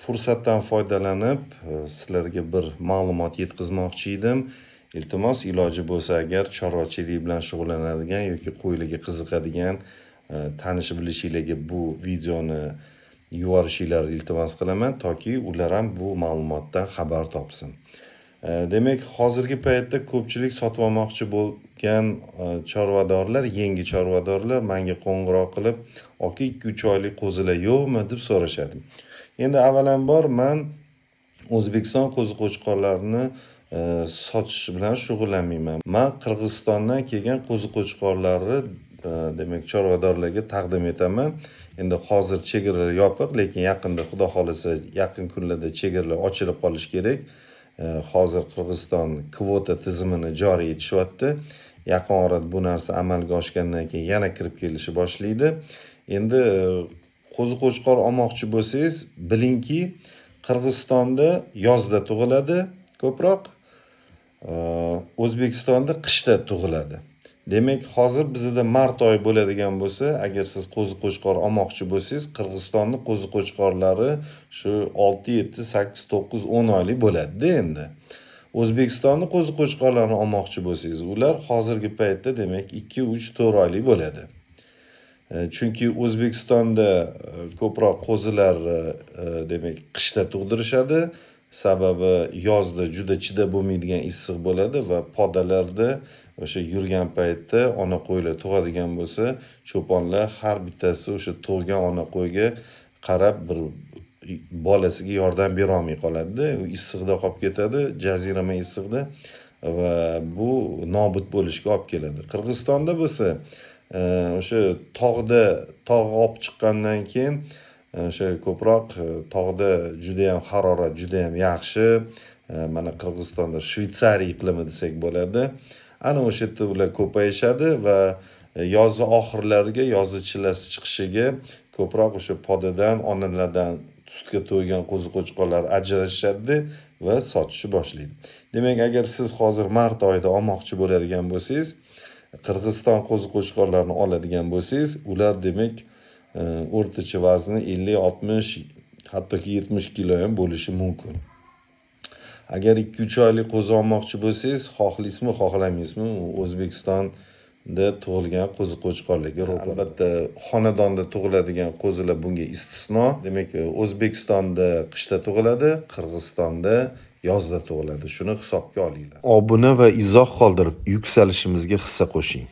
Fursatdan foydalanib sizlarga bir ma'lumot yetkazmoqchi edim. Iltimos, iloji bo'lsa agar chorvachilik bilan shug'ullanadigan yoki qo'ylarga qiziqadigan tanish bilishinglarga bu videoni yuborishinglarni iltimos qilaman, toki ular ham bu ma'lumotdan xabar topsin. Demak, hozirgi paytda ko'pchilik sotib olmoqchi bo'lgan chorvadorlar, yangi chorvadorlar menga qo'ng'iroq qilib, "Aka, 2-3 oylik qo'zilar yo'qmi?" deb so'rashadi. Endi avvalambor men O'zbekiston qo'zi-qo'chqorlarini sotish bilan shug'ullanmayman. Men Qirg'izistondan kelgan qo'zi-qo'chqorlarni demak chorvadorlarga taqdim etaman. Endi hozir chegaralar yopiq, lekin yaqinda Xudo xolasa yaqin kunlarda chegaralar ochilib qolishi kerak. Hozir Qirg'iziston kvota tizimini joriy etishyapti. Yaqin orada bu narsa amalga oshgandan keyin yana kirib kelishi boshlaydi. Endi qo'zi-qo'chqor olmoqchi bo'lsangiz, bilingki, Qirg'izistonda yozda tug'iladi ko'proq, O'zbekistonda qishda tug'iladi. Demak, hozir bizda mart oyi bo'ladigan bo'lsa, agar siz qo'zi-qo'chqor olmoqchi bo'lsangiz, Qirg'izistonning qo'zi-qo'chqorlari shu 6, 7, 8, 9, 10 oylik bo'ladi-da endi. O'zbekistonning qo'zi-qo'chqorlarini olmoqchi bo'lsangiz, ular hozirgi paytda demak 2, 3, 4 oylik bo'ladi. Chunki O'zbekistonda ko'proq qo'zilar demak qishda tug'dirishadi. Sababi yozda juda chidab bo'lmaydigan issiq bo'ladi va podalarda o'sha yurgan paytda ona qo'ylar tug'adigan bo'lsa, cho'ponlar har bittasi o'sha tug'gan ona qo'yga qarab bir bolasiga yordam bera olmay qoladi-da. U issiqda qolib ketadi, jazirama issiqda va bu nobud bo'lishga olib keladi. Qirg'izistonda bo'lsa, o'sha tog'ga olib chiqqandan keyin o'sha ko'proq tog'da juda ham harorat juda ham yaxshi. Mana Qirg'izistonda Shvetsariya iqlimi desak bo'ladi. Ana o'sha yerda ular ko'payishadi va yozni oxirlariga, yozni chillasi chiqishiga ko'proq o'sha podadan, onalardan sutga to'ygan qo'zi-qo'chqorlar ajrashadi va sotishni boshlaydi. Demak, agar siz hozir mart oyida olmoqchi bo'ladigan bo'lsangiz, Qirg'iziston qo'zi-qo'chqorlarini oladigan bo'lsangiz, ular demak o'rtacha vazni 50, 60, hattoki 70 kilo ham bo'lishi mumkin. Agar 2-3 oylik qo'zi olmoqchi bo'lsangiz, xohlaysizmi, xohlamaysizmi, O'zbekistonda tug'ilgan qo'zi-qo'chqorlarga ro'para. Albatta, xonadonda tug'iladigan qo'zilar bunga istisno. Demak, O'zbekistonda qishda tug'iladi, Qirg'izistonda yozda tug'iladi. Shuni hisobga olinglar. Obuna va izoh qoldirib, yuksalishimizga hissa qo'shing.